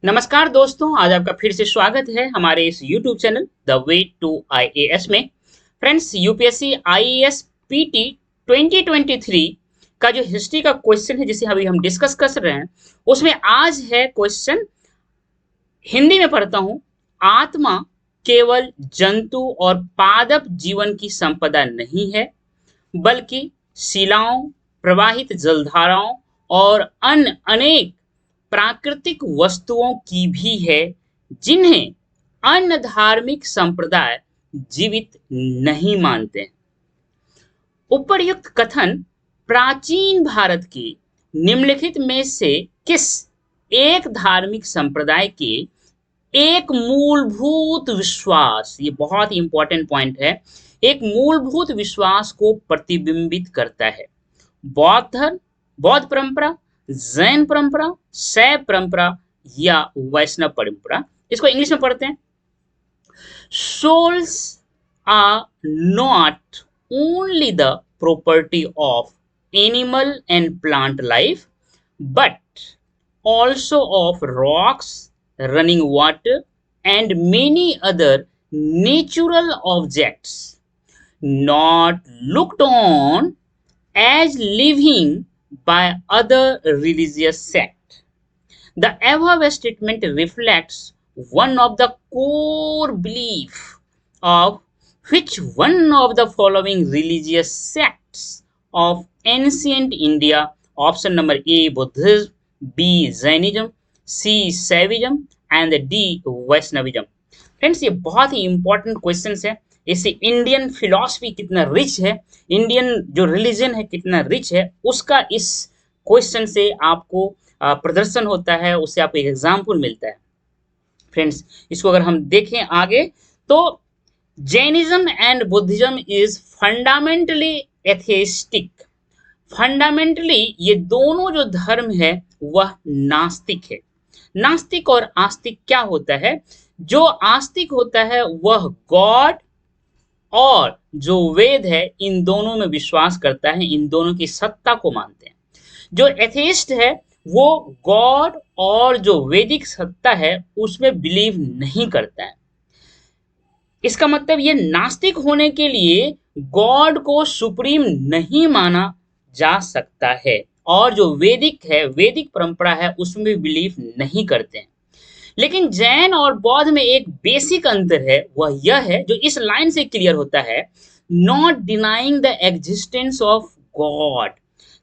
नमस्कार दोस्तों, आज आपका फिर से स्वागत है हमारे इस YouTube channel the way to IAS में। फ्रेंड्स, यूपीएससी IAS PT 2023 का जो हिस्ट्री का क्वेश्चन है जिसे अभी हम डिस्कस कर रहे हैं, उसमें आज है क्वेश्चन, हिंदी में पढ़ता हूं। आत्मा केवल जंतु और पादप जीवन की संपदा नहीं है, बल्कि शिलाओं, प्रवाहित जलधाराओं और अन्य अनेक प्राकृतिक वस्तुओं की भी है, जिन्हें अन्य धार्मिक संप्रदाय जीवित नहीं मानते। उपर्युक्त कथन प्राचीन भारत के निम्नलिखित में से किस एक धार्मिक संप्रदाय के एक मूलभूत विश्वास, ये बहुत ही इंपॉर्टेंट पॉइंट है, एक मूलभूत विश्वास को प्रतिबिंबित करता है? बौद्ध धर्म, बौद्ध परंपरा, जैन परंपरा, शैव परंपरा या वैष्णव परंपरा। इसको इंग्लिश में पढ़ते हैं। souls are not only the property of animal and plant life, but also of rocks, running water, and many other natural objects, not looked on as living by other religious sect. The above statement reflects one of the core belief of which one of the following religious sects of ancient India, option number A Buddhism, B Jainism, C Shaivism and D Vaishnavism. Friends, ये बहुत ही important question है। इससे Indian philosophy कितना rich है, Indian जो religion है कितना rich है, उसका इस क्वेश्चन से आपको प्रदर्शन होता है, उससे आपको एक एग्जाम्पल मिलता है। फ्रेंड्स, इसको अगर हम देखें आगे तो Jainism and Buddhism is fundamentally atheistic. Fundamentally ये दोनों जो धर्म है वह नास्तिक है। नास्तिक और आस्तिक क्या होता है? जो आस्तिक होता है वह गॉड और जो वेद है इन दोनों में विश्वास करता है, इन दोनों की सत्ता को मानते हैं। जो एथेइस्ट है वो गॉड और जो वैदिक सत्ता है उसमें बिलीव नहीं करता है। इसका मतलब ये नास्तिक होने के लिए गॉड को सुप्रीम नहीं माना जा सकता है, और जो वैदिक है, वैदिक परंपरा है, उसमें बिलीव नहीं करते हैं। लेकिन जैन और बौद्ध में एक बेसिक अंतर है, वह यह है जो इस लाइन से क्लियर होता है, not denying the existence of God.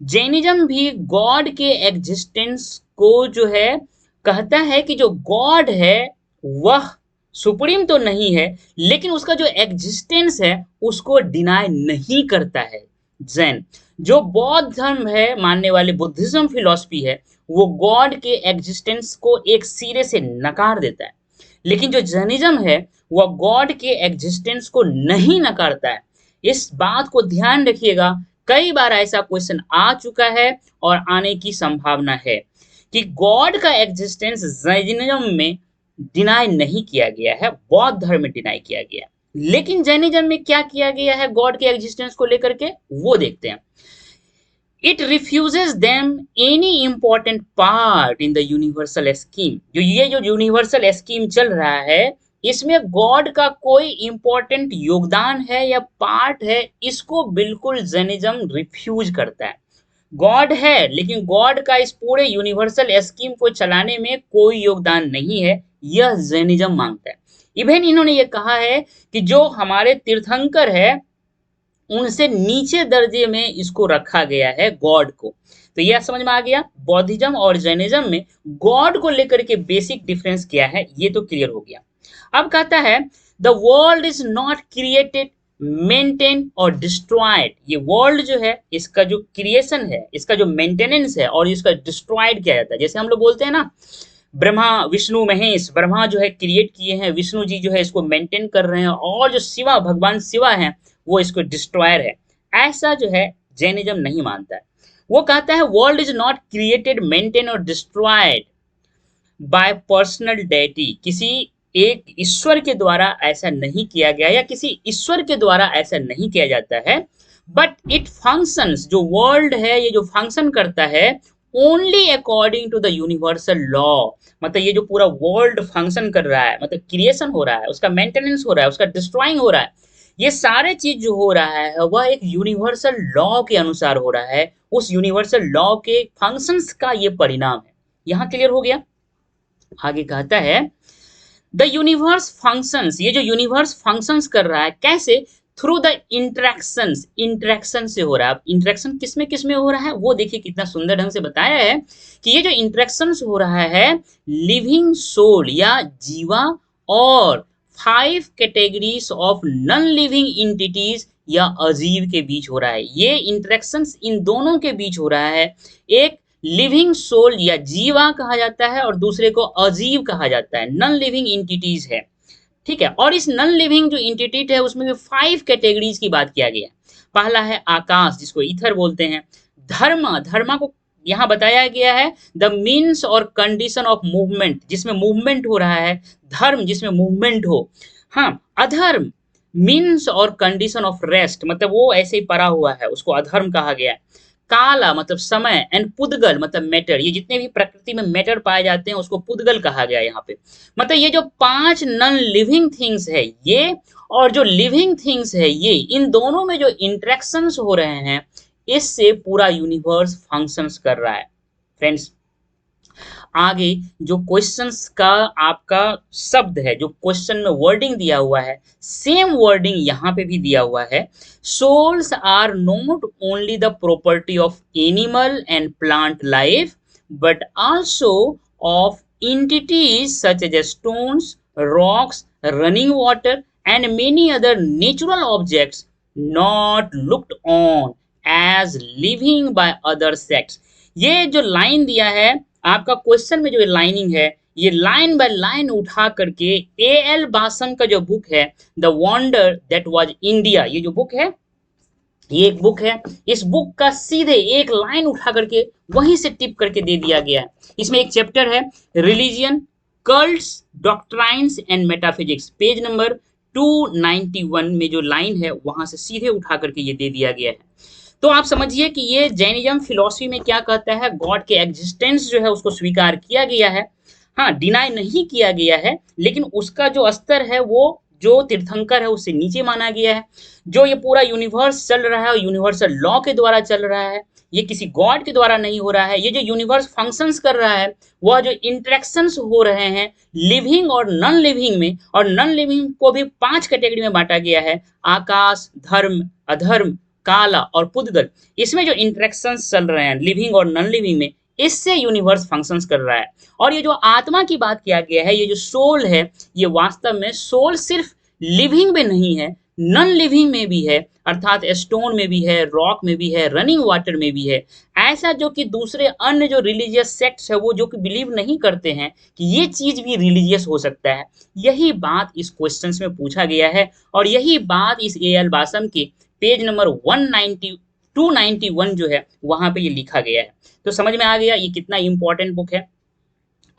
Jainism भी गॉड के एग्जिस्टेंस को जो है कहता है कि जो गॉड है वह सुप्रीम तो नहीं है, लेकिन उसका जो एग्जिस्टेंस है उसको डिनाई नहीं करता है जैन। जो बौद्ध धर्म है मानने वाले, बुद्धिज्म फिलॉसफी है, वो गॉड के एग्जिस्टेंस को एक सिरे से नकार देता है। लेकिन जो जैनिज्म है वह गॉड के एग्जिस्टेंस को नहीं नकारता है। इस बात को ध्यान रखिएगा, कई बार ऐसा क्वेश्चन आ चुका है और आने की संभावना है कि गॉड का एग्जिस्टेंस जैनिज्म में डिनाई नहीं किया गया है, बौद्ध धर्म में डिनाई किया गया है। लेकिन जैनिज्म में क्या किया गया है गॉड के एग्जिस्टेंस को लेकर के, वो देखते हैं। It refuses them any important part in the universal scheme। जो यूनिवर्सल स्कीम चल रहा है इसमें गॉड का कोई इंपॉर्टेंट योगदान है या पार्ट है, इसको बिल्कुल जैनिज्म रिफ्यूज करता है। गॉड है लेकिन गॉड का इस पूरे यूनिवर्सल स्कीम को चलाने में कोई योगदान नहीं है, यह जैनिज्म मांगता है। इवन इन्होंने ये कहा है कि जो हमारे तीर्थंकर है उनसे नीचे दर्जे में इसको रखा गया है गॉड को। तो यह समझ में आ गया, बौद्धिज्म और जैनिज्म में गॉड को लेकर के बेसिक डिफरेंस क्या है, ये तो क्लियर हो गया। अब कहता है the world is not created, maintain और डिस्ट्रॉयड। ये वर्ल्ड जो है इसका जो क्रिएशन है, इसका जो मेंटेनेंस है और इसका डिस्ट्रॉयड किया जाता है। जैसे हम लोग बोलते हैं ना, ब्रह्मा विष्णु महेश, ब्रह्मा जो है क्रिएट किए हैं, विष्णु जी जो है इसको मेंटेन कर रहे हैं, और जो शिवा, भगवान शिवा हैं, वो इसको डिस्ट्रॉयर है। ऐसा जो है जैनिज्म नहीं मानता है। वो कहता है world is not created, maintain और डिस्ट्रॉयड बाय पर्सनल डेटी। किसी एक ईश्वर के द्वारा ऐसा नहीं किया गया, या किसी ईश्वर के द्वारा ऐसा नहीं किया जाता है, बट इट फंक्शंस। जो वर्ल्ड है ये जो फंक्शन करता है only according to the universal law. मतलब ये जो पूरा वर्ल्ड फंक्शन कर रहा है, मतलब क्रिएशन हो रहा है, उसका मेंटेनेंस हो रहा है, उसका डिस्ट्रॉइंग हो रहा है, ये सारे चीज जो हो रहा है वह एक यूनिवर्सल लॉ के अनुसार हो रहा है। उस यूनिवर्सल लॉ के फंक्शंस का ये परिणाम है। यहां क्लियर हो गया। आगे कहता है द यूनिवर्स फंक्शंस, ये जो यूनिवर्स फंक्शंस कर रहा है कैसे, थ्रू द इंटरेक्शंस, इंटरेक्शन से हो रहा है। अब इंटरेक्शन किस में हो रहा है वो देखिए कितना सुंदर ढंग से बताया है कि ये जो इंटरेक्शंस हो रहा है लिविंग सोल या जीवा और 5 categories of non living entities या अजीव के बीच हो रहा है। ये इंटरेक्शंस इन दोनों के बीच हो रहा है। एक लिविंग सोल या जीवा कहा जाता है और दूसरे को अजीव कहा जाता है, नॉन लिविंग इंटिटीज है। ठीक है, और इस नॉन लिविंग जो इंटिटी है उसमें भी 5 कैटेगरीज की बात किया गया है। पहला है आकाश, जिसको ईथर बोलते हैं। धर्म, धर्म को यहाँ बताया गया है द मीन्स और कंडीशन ऑफ मूवमेंट, जिसमें मूवमेंट हो रहा है। धर्म जिसमें मूवमेंट हो। हाँ, अधर्म मीन्स और कंडीशन ऑफ रेस्ट, मतलब वो ऐसे ही पड़ा हुआ है, उसको अधर्म कहा गया है। काला मतलब समय, एंड पुद्गल मतलब मैटर, ये जितने भी प्रकृति में मैटर पाए जाते हैं उसको पुद्गल कहा गया यहाँ पे। मतलब ये जो 5 नॉन लिविंग थिंग्स है ये, और जो लिविंग थिंग्स है ये, इन दोनों में जो इंटरेक्शंस हो रहे हैं इससे पूरा यूनिवर्स फंक्शंस कर रहा है। फ्रेंड्स, आगे जो क्वेश्चंस का आपका शब्द है, जो क्वेश्चन में वर्डिंग दिया हुआ है, सेम वर्डिंग यहाँ पे भी दिया हुआ है। Souls are not only the property of animal and plant life but also of entities such as stones, rocks, running water and many other natural objects not looked on as living by other sects। ये जो line दिया है आपका question में, जो lining है, ये line by line उठा करके ए एल बासन का जो बुक है the wonder that was India, ये जो बुक है, ये एक बुक है, इस बुक का सीधे एक लाइन उठा करके वहीं से टिप करके दे दिया गया है। इसमें एक चैप्टर है religion, cults, doctrines and metaphysics, page number 291 में जो लाइन है वहां से सीधे उठा करके ये दे दिया गया है। तो आप समझिए कि ये जैनिज्म फिलॉसफी में क्या कहता है, गॉड के एग्जिस्टेंस जो है उसको स्वीकार किया गया है। हाँ, डिनाई नहीं किया गया है, लेकिन उसका जो स्तर है वो जो तीर्थंकर है उससे नीचे माना गया है। जो ये पूरा यूनिवर्स चल रहा है यूनिवर्सल लॉ के द्वारा चल रहा है, ये किसी गॉड के द्वारा नहीं हो रहा है। ये जो यूनिवर्स फंक्शंस कर रहा है वह जो इंटरेक्शंस हो रहे हैं लिविंग और नॉन लिविंग में, और नॉन लिविंग को भी 5 कैटेगरी में बांटा गया है, आकाश, धर्म, अधर्म, काला और पुद्गल। इसमें जो इंटरेक्शंस चल रहे हैं लिविंग और नॉन लिविंग में, इससे यूनिवर्स फंक्शंस कर रहा है। और ये जो आत्मा की बात किया गया है, ये जो सोल है, ये वास्तव में सोल सिर्फ लिविंग में नहीं है, नॉन लिविंग में भी है, अर्थात स्टोन में भी है, रॉक में भी है, रनिंग वाटर में भी है। ऐसा जो कि दूसरे अन्य जो रिलीजियस सेक्ट्स है वो जो कि बिलीव नहीं करते हैं कि ये चीज भी रिलीजियस हो सकता है। यही बात इस क्वेश्चंस में पूछा गया है और यही बात इस ए एल बासम के पेज नंबर 291 जो है वहां पे ये लिखा गया है। तो समझ में आ गया ये कितना इंपॉर्टेंट बुक है।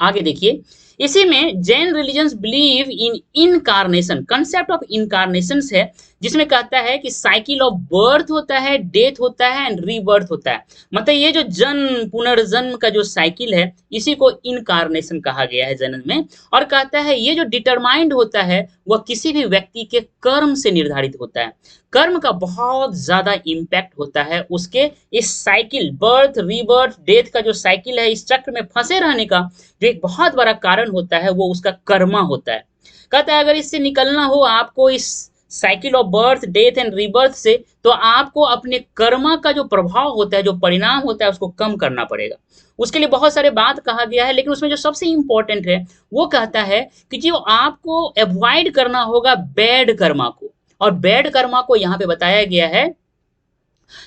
आगे देखिए, इसी में Jain religions believe in incarnation, concept of incarnation है, जिसमें कहता है कि साइकिल ऑफ बर्थ होता है, डेथ होता है एंड रीबर्थ होता है। मतलब ये जो जन्म पुनर्जन्म का जो साइकिल है इसी को इनकारनेशन कहा गया है जन्म में। और कहता है ये जो डिटरमाइंड होता है वह किसी भी व्यक्ति के कर्म से निर्धारित होता है। कर्म का बहुत ज्यादा इम्पैक्ट होता है उसके इस साइकिल, बर्थ रीबर्थ डेथ का जो साइकिल है, इस चक्र में फंसे रहने का जो एक बहुत बड़ा कारण होता है वो उसका कर्मा होता है। कहता है अगर इससे निकलना हो आपको, इस cycle of birth death and rebirth से, तो आपको अपने कर्मा का जो प्रभाव होता है, जो परिणाम होता है, उसको कम करना पड़ेगा। उसके लिए बहुत सारे बात कहा गया है, लेकिन उसमें जो सबसे इंपॉर्टेंट है वो कहता है कि जो आपको अवॉइड करना होगा बैड कर्मा को। और बैड कर्मा को यहाँ पे बताया गया है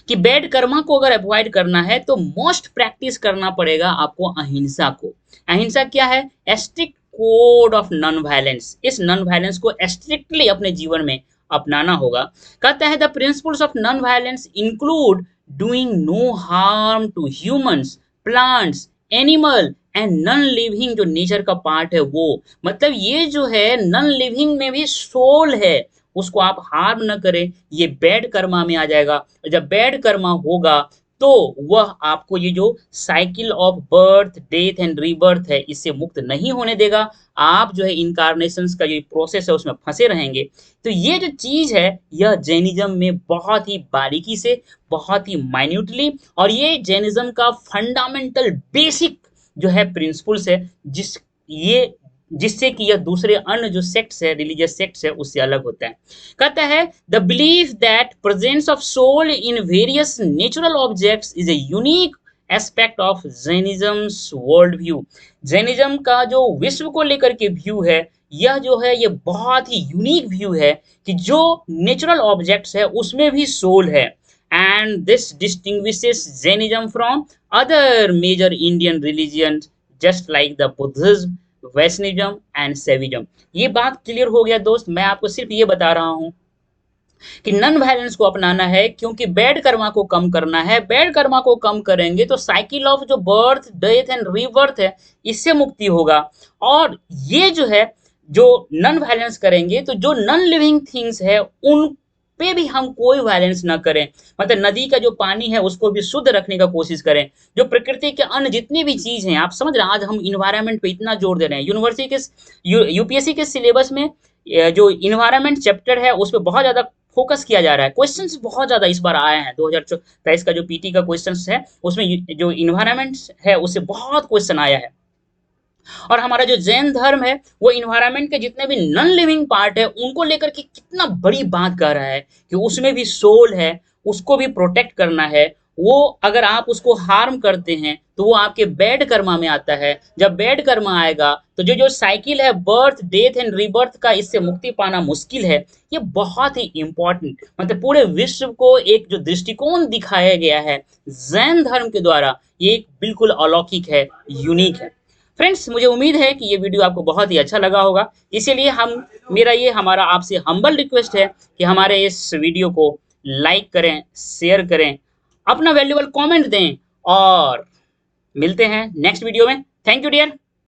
कि बैड कर्मा को अगर अवॉइड करना है तो मोस्ट प्रैक्टिस करना पड़ेगा आपको अहिंसा को। अहिंसा क्या है? Strict code of non violence. इस नॉन वायलेंस को स्ट्रिक्टली अपने जीवन में अपनाना होगा। कहता है the principles of non violence include doing no harm to humans, plants, animal and non living, जो नेचर का पार्ट है वो। मतलब ये जो है नॉन लिविंग में भी सोल है, उसको आप हार्म न करें, ये बैड कर्मा में आ जाएगा। जब बैड कर्मा होगा तो वह आपको ये जो cycle of birth death and rebirth है इससे मुक्त नहीं होने देगा। आप जो है इनकारनेशंस का जो प्रोसेस है उसमें फंसे रहेंगे। तो ये जो चीज है यह जैनिज्म में बहुत ही बारीकी से, बहुत ही माइन्यूटली, और ये जैनिज्म का फंडामेंटल बेसिक जो है प्रिंसिपल्स है, ये जिससे कि यह दूसरे अन्य जो सेक्ट्स है, रिलीजियस सेक्ट्स है, उससे अलग होता है। कहता है the belief that presence of soul in various natural objects is a unique aspect of Jainism's world view. Jainism का जो विश्व को लेकर के व्यू है, यह जो है ये बहुत ही यूनिक व्यू है कि जो नेचुरल ऑब्जेक्ट्स है उसमें भी सोल है। And this distinguishes Jainism from other major Indian religion just like the Buddhism, Vaishnavism and Shaivism. ये बात क्लियर हो गया दोस्त। मैं आपको सिर्फ ये बता रहा हूं कि नन वायलेंस को अपनाना है, क्योंकि बैड कर्मा को कम करना है। बैड कर्मा को कम करेंगे तो साइकिल ऑफ जो बर्थ डेथ एंड रीबर्थ है इससे मुक्ति होगा। और ये जो है जो नन वायलेंस करेंगे तो जो नन लिविंग थिंग्स है उन पे भी हम कोई वायलेंस ना करें। मतलब नदी का जो पानी है उसको भी शुद्ध रखने का कोशिश करें। जो प्रकृति के अन्य जितनी भी चीज हैं, आप समझ रहे हैं आज हम इन्वायरमेंट पे इतना जोर दे रहे हैं। यूनिवर्सिटी के यूपीएससी के सिलेबस में जो इन्वायरमेंट चैप्टर है उस पर बहुत ज्यादा फोकस किया जा रहा है। क्वेश्चंस बहुत ज्यादा इस बार आए हैं। 2023 का जो पीटी का क्वेश्चंस है उसमें जो इन्वायरमेंट है उससे बहुत क्वेश्चन आया है। और हमारा जो जैन धर्म है वो इन्वायरमेंट के जितने भी नॉन लिविंग पार्ट है उनको लेकर के कितना बड़ी बात कर रहा है कि उसमें भी सोल है, उसको भी प्रोटेक्ट करना है। वो अगर आप उसको हार्म करते हैं तो वो आपके बैड कर्मा में आता है। जब बैड कर्मा आएगा तो जो जो साइकिल है बर्थ डेथ एंड रीबर्थ का, इससे मुक्ति पाना मुश्किल है। ये बहुत ही इंपॉर्टेंट, मतलब पूरे विश्व को एक जो दृष्टिकोण दिखाया गया है जैन धर्म के द्वारा, ये बिल्कुल अलौकिक है, यूनिक है। फ्रेंड्स, मुझे उम्मीद है कि ये वीडियो आपको बहुत ही अच्छा लगा होगा। इसीलिए हमारा आपसे हम्बल रिक्वेस्ट है कि हमारे इस वीडियो को लाइक करें, शेयर करें, अपना वैल्यूबल कमेंट दें, और मिलते हैं नेक्स्ट वीडियो में। Thank you dear.